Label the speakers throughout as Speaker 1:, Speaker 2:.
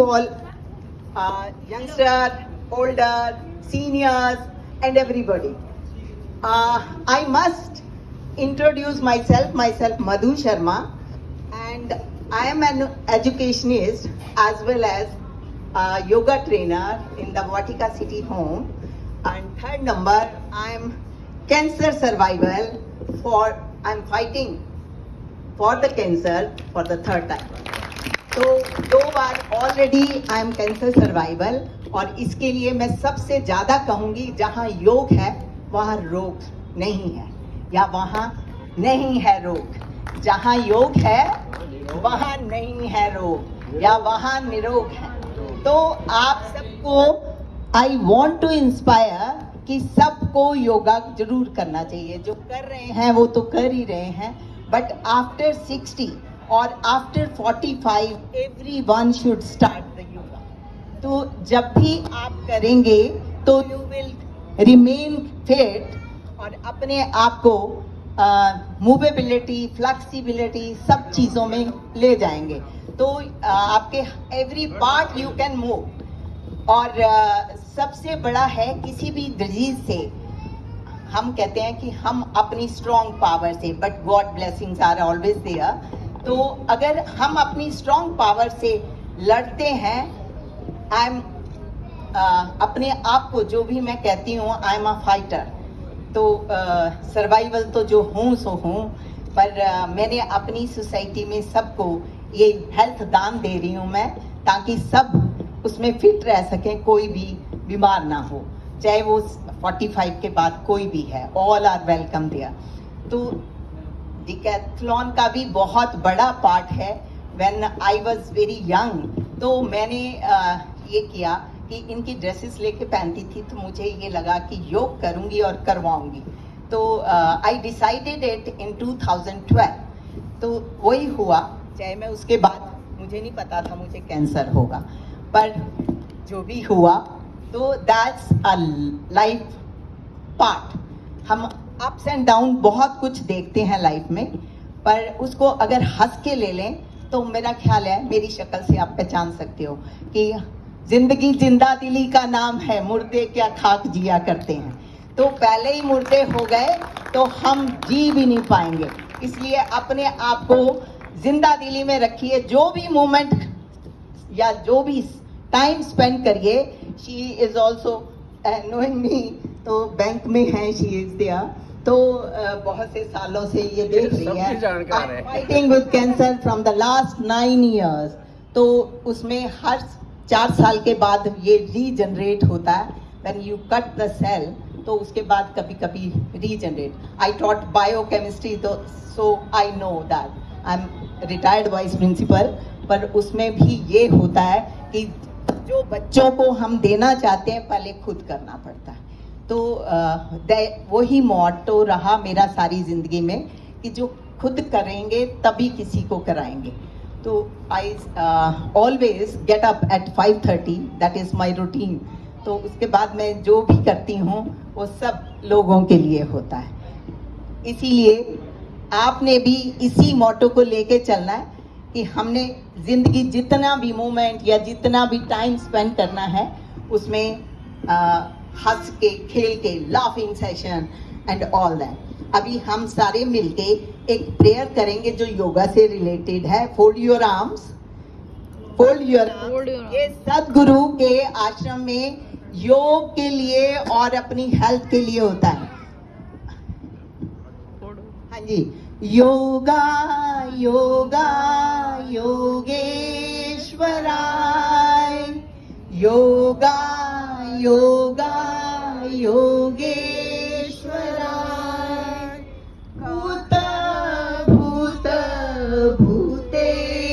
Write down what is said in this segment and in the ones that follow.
Speaker 1: all, youngster, older, seniors, and everybody. I must introduce myself Madhu Sharma, and I am an educationist as well as a yoga trainer in the Vatika City Home. And third number, I am cancer survival I'm fighting for the cancer for the third time. तो 2 बार already I am cancer survival, और इसके लिए मैं सबसे ज़्यादा कहूँगी जहाँ योग है वहाँ रोग नहीं है, या वहाँ नहीं है रोग। जहाँ योग है वहाँ नहीं है रोग, या वहाँ निरोग है। तो आप सबको आई वॉन्ट टू इंस्पायर कि सबको योगा जरूर करना चाहिए। जो कर रहे हैं वो तो कर ही रहे हैं, बट आफ्टर 60 और after 45 everyone should start the yoga. तो जब भी आप करेंगे तो you will remain fit और अपने आप को मूवेबिलिटी, फ्लेक्सिबिलिटी सब चीज़ों में ले जाएंगे। तो आपके every part you can move. और सबसे बड़ा है किसी भी डिजीज से हम कहते हैं कि हम अपनी स्ट्रॉन्ग पावर से, but God blessings are always there. तो अगर हम अपनी स्ट्रॉन्ग पावर से लड़ते हैं, आई एम अपने आप को जो भी मैं कहती हूँ आई एम अ फाइटर। तो सर्वाइवल तो जो हूँ सो हूँ, पर मैंने अपनी सोसाइटी में सबको ये हेल्थ दान दे रही हूँ मैं, ताकि सब उसमें फिट रह सकें, कोई भी बीमार ना हो, चाहे वो 45 के बाद कोई भी है। All are welcome there. तो डिकैथलॉन का भी बहुत बड़ा पार्ट है। When I was very young तो मैंने ये किया कि इनकी ड्रेसेस लेके पहनती थी, तो मुझे ये लगा कि योग करूँगी और करवाऊँगी। तो आई डिसाइडेड इट इन 2012। तो वही हुआ, चाहे मैं उसके बाद मुझे नहीं पता था मुझे कैंसर होगा, पर जो भी हुआ तो दैट्स अ लाइफ पार्ट। हम अप्स एंड डाउन बहुत कुछ देखते हैं लाइफ में, पर उसको अगर हंस के ले लें तो मेरा ख्याल है, मेरी शक्ल से आप पहचान सकते हो कि जिंदगी जिंदा दिली का नाम है, मुर्दे क्या खाक जिया करते हैं। तो पहले ही मुर्दे हो गए तो हम जी भी नहीं पाएंगे। इसलिए अपने आप को जिंदा दिली में रखिए। जो भी मोमेंट या जो भी टाइम स्पेंड करिए। She is also knowing me, तो बैंक में है, शी इज देयर। तो बहुत से सालों से ये देख रही है। Fighting with cancer from the last 9 years। तो उसमें हर 4 साल के बाद ये रीजनरेट होता है। When you cut the cell तो उसके बाद कभी कभी रीजनरेट। आई टॉट बायोकेमिस्ट्री, तो so I know that. I am retired vice principal. पर उसमें भी ये होता है कि जो बच्चों को हम देना चाहते हैं पहले खुद करना पड़ता है। तो वही मोटो रहा मेरा सारी ज़िंदगी में कि जो खुद करेंगे तभी किसी को कराएंगे। तो I always get up at 5:30, that is my routine. तो उसके बाद मैं जो भी करती हूँ वो सब लोगों के लिए होता है। इसीलिए आपने भी इसी मोटो को लेके चलना है कि हमने ज़िंदगी जितना भी मोमेंट या जितना भी टाइम स्पेंड करना है उसमें हंस के, खेल के, laughing session and all that. अभी हम सारे मिलके एक प्रेयर करेंगे जो योगा से रिलेटेड है। Fold your arms, fold your arms. ये सदगुरु के आश्रम में योग के लिए और अपनी हेल्थ के लिए होता है। हाँ जी, योगा योगा योगेश्वराय, योगा योगा योगेश्वराय, भूत भूत भूतेश्वराय,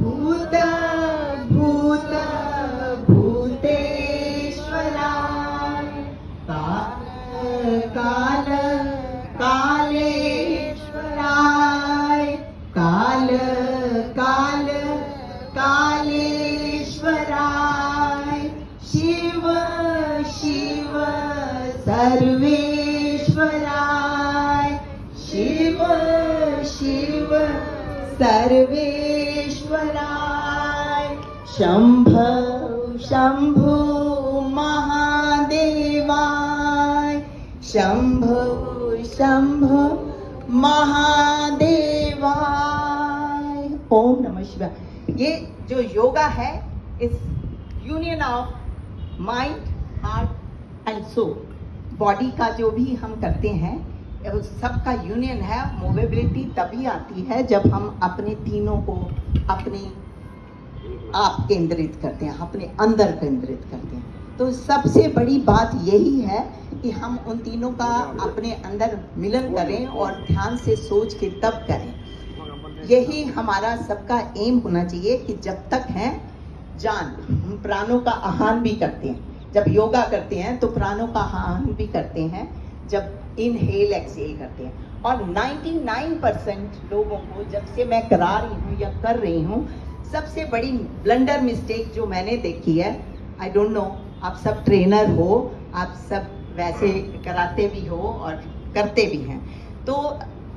Speaker 1: भूत भूत भूतेश्वराय, काल काल कालेश्वराय, काल काल कालेश्वराय, शिव शिव सर्वेश्वराय, शिव शिव सर्वेश्वराय। शंभो शंभो महादेवाय, शंभो शंभो महादेवाय। ओम नमः शिवाय। ये जो योगा है इस union of mind, heart and soul, body का जो भी हम करते हैं सबका यूनियन है। मूवेबिलिटी तभी आती है जब हम अपने तीनों को अपने आप केंद्रित करते हैं, अपने अंदर केंद्रित करते हैं। तो सबसे बड़ी बात यही है कि हम उन तीनों का अपने अंदर मिलन करें और ध्यान से सोच के तब करें। यही हमारा सबका एम होना चाहिए कि जब तक है जान, हम प्राणों का आह्वान भी करते हैं। जब योगा करते हैं तो प्राणों का आह्वान भी करते हैं, जब इनहेल एक्सहेल करते हैं। और 99% लोगों को जब से मैं करा रही हूँ या कर रही हूँ, सबसे बड़ी ब्लंडर मिस्टेक जो मैंने देखी है, आई डोंट नो, आप सब ट्रेनर हो, आप सब वैसे कराते भी हो और करते भी हैं, तो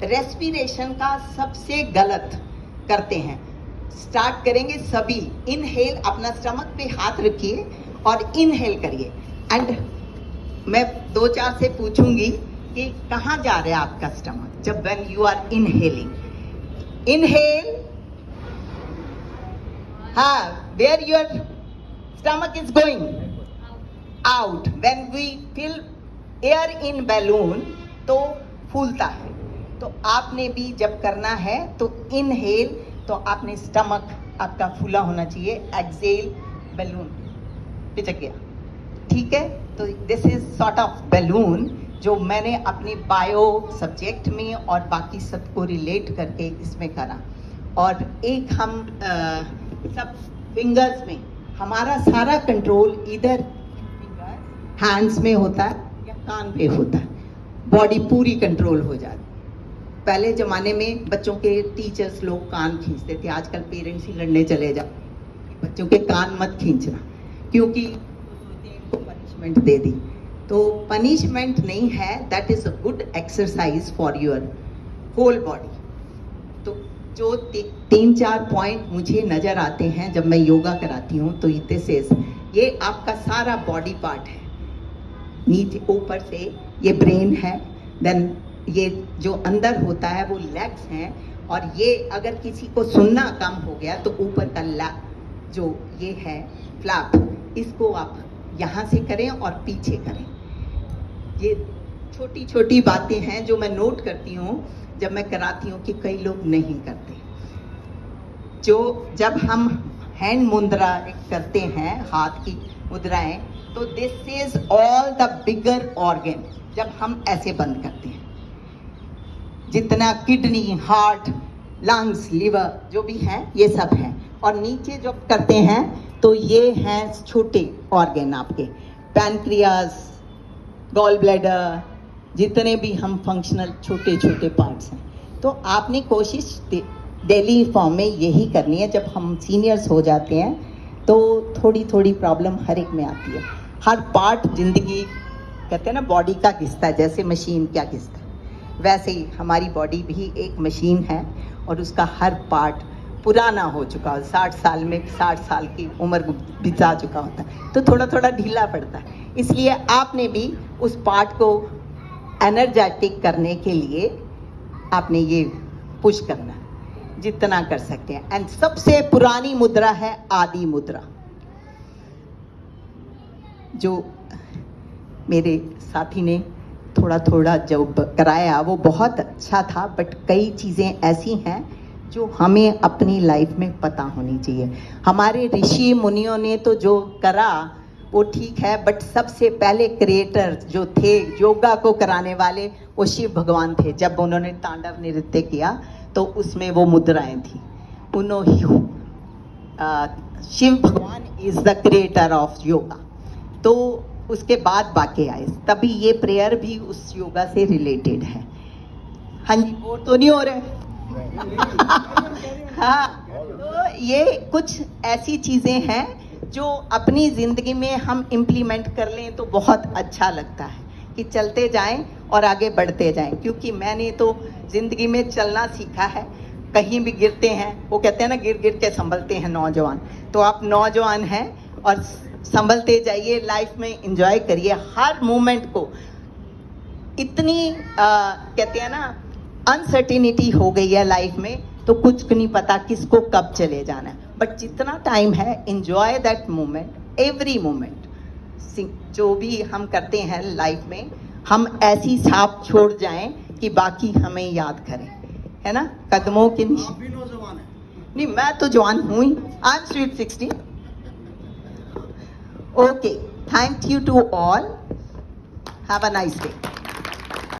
Speaker 1: रेस्पिरेशन का सबसे गलत करते हैं। स्टार्ट करेंगे सभी, इनहेल, अपना स्टमक पे हाथ रखिए और इनहेल करिए। एंड मैं 2-4 से पूछूंगी कि कहाँ जा रहा है आपका स्टमक जब when you are inhaling. Inhale, हाँ, where your stomach is going out. When we fill air in balloon तो फूलता है। तो आपने भी जब करना है तो इनहेल, तो आपने स्टमक आपका फूला होना चाहिए, एक्सहेल बैलून पिचक गया, ठीक है। तो this is sort of balloon जो मैंने अपनी बायो सब्जेक्ट में और बाकी सबको रिलेट करके इसमें करा। और एक हम सब फिंगर्स में, हमारा सारा कंट्रोल इधर हैंड्स में होता है या कान पे होता है, बॉडी पूरी कंट्रोल हो जाती है। पहले ज़माने में बच्चों के टीचर्स लोग कान खींचते थे, आजकल पेरेंट्स ही लड़ने चले जाओ कि बच्चों के कान मत खींचना, क्योंकि पनिशमेंट दे दी। तो पनिशमेंट नहीं है, that is a good exercise for your whole body. तो जो 3-4 पॉइंट मुझे नज़र आते हैं जब मैं योगा कराती हूँ, तो दिस इज, ये आपका सारा बॉडी पार्ट है। नीचे ऊपर से ये ब्रेन है, देन ये जो अंदर होता है वो लेग्स हैं, और ये अगर किसी को सुनना कम हो गया तो ऊपर का जो ये है फ्लैप, इसको आप यहाँ से करें और पीछे करें। ये छोटी छोटी बातें हैं जो मैं नोट करती हूँ जब मैं कराती हूँ कि कई लोग नहीं करते। जो जब हम हैंड मुद्रा करते हैं, हाथ की मुद्राएं, तो this is all the bigger organ. जब हम ऐसे बंद करते हैं, जितना किडनी, हार्ट, लंग्स, लिवर जो भी हैं ये सब हैं। और नीचे जब करते हैं तो ये हैं छोटे ऑर्गन आपके, पैनक्रियास, गॉल ब्लैडर, जितने भी हम फंक्शनल छोटे छोटे पार्ट्स हैं। तो आपने कोशिश डेली फॉर्म में यही करनी है। जब हम सीनियर्स हो जाते हैं तो थोड़ी थोड़ी प्रॉब्लम हर एक में आती है। हर पार्ट जिंदगी, कहते हैं ना बॉडी का घिसता है, जैसे मशीन क्या घिसता है, वैसे ही हमारी बॉडी भी एक मशीन है और उसका हर पार्ट पुराना हो चुका है। 60 साल में 60 साल की उम्र बिता चुका होता है, तो थोड़ा थोड़ा ढीला पड़ता है। इसलिए आपने भी उस पार्ट को एनर्जेटिक करने के लिए आपने ये पुश करना है जितना कर सकते हैं। एंड सबसे पुरानी मुद्रा है आदि मुद्रा, जो मेरे साथी ने थोड़ा थोड़ा जो कराया वो बहुत अच्छा था, बट कई चीज़ें ऐसी हैं जो हमें अपनी लाइफ में पता होनी चाहिए। हमारे ऋषि मुनियों ने तो जो करा वो ठीक है, बट सबसे पहले क्रिएटर जो थे योगा को कराने वाले वो शिव भगवान थे। जब उन्होंने तांडव नृत्य किया तो उसमें वो मुद्राएं थी। शिव भगवान is the creator of yoga. तो उसके बाद बाकी आए, तभी ये प्रेयर भी उस योगा से रिलेटेड है। हाँ जी, बोर तो नहीं हो रहे? हाँ, तो ये कुछ ऐसी चीज़ें हैं जो अपनी ज़िंदगी में हम इम्प्लीमेंट कर लें तो बहुत अच्छा लगता है कि चलते जाएं और आगे बढ़ते जाएं। क्योंकि मैंने तो ज़िंदगी में चलना सीखा है, कहीं भी गिरते हैं, वो कहते हैं ना गिर गिर के संभलते हैं नौजवान, तो आप नौजवान हैं और संभलते जाइए, लाइफ में एंजॉय करिए हर मोमेंट को। इतनी कहते हैं ना अनसर्टिनिटी हो गई है लाइफ में, तो कुछ नहीं पता किसको कब चले जाना है, बट जितना टाइम है enjoy that moment, every moment. जो भी हम करते हैं लाइफ में, हम ऐसी छाप छोड़ जाएं कि बाकी हमें याद करें, है ना। कदमों के
Speaker 2: आप भी नौजवान हैं।
Speaker 1: नहीं, मैं तो जवान हूँ ही, I am sweet 16। Okay, thank you to all, have a nice day.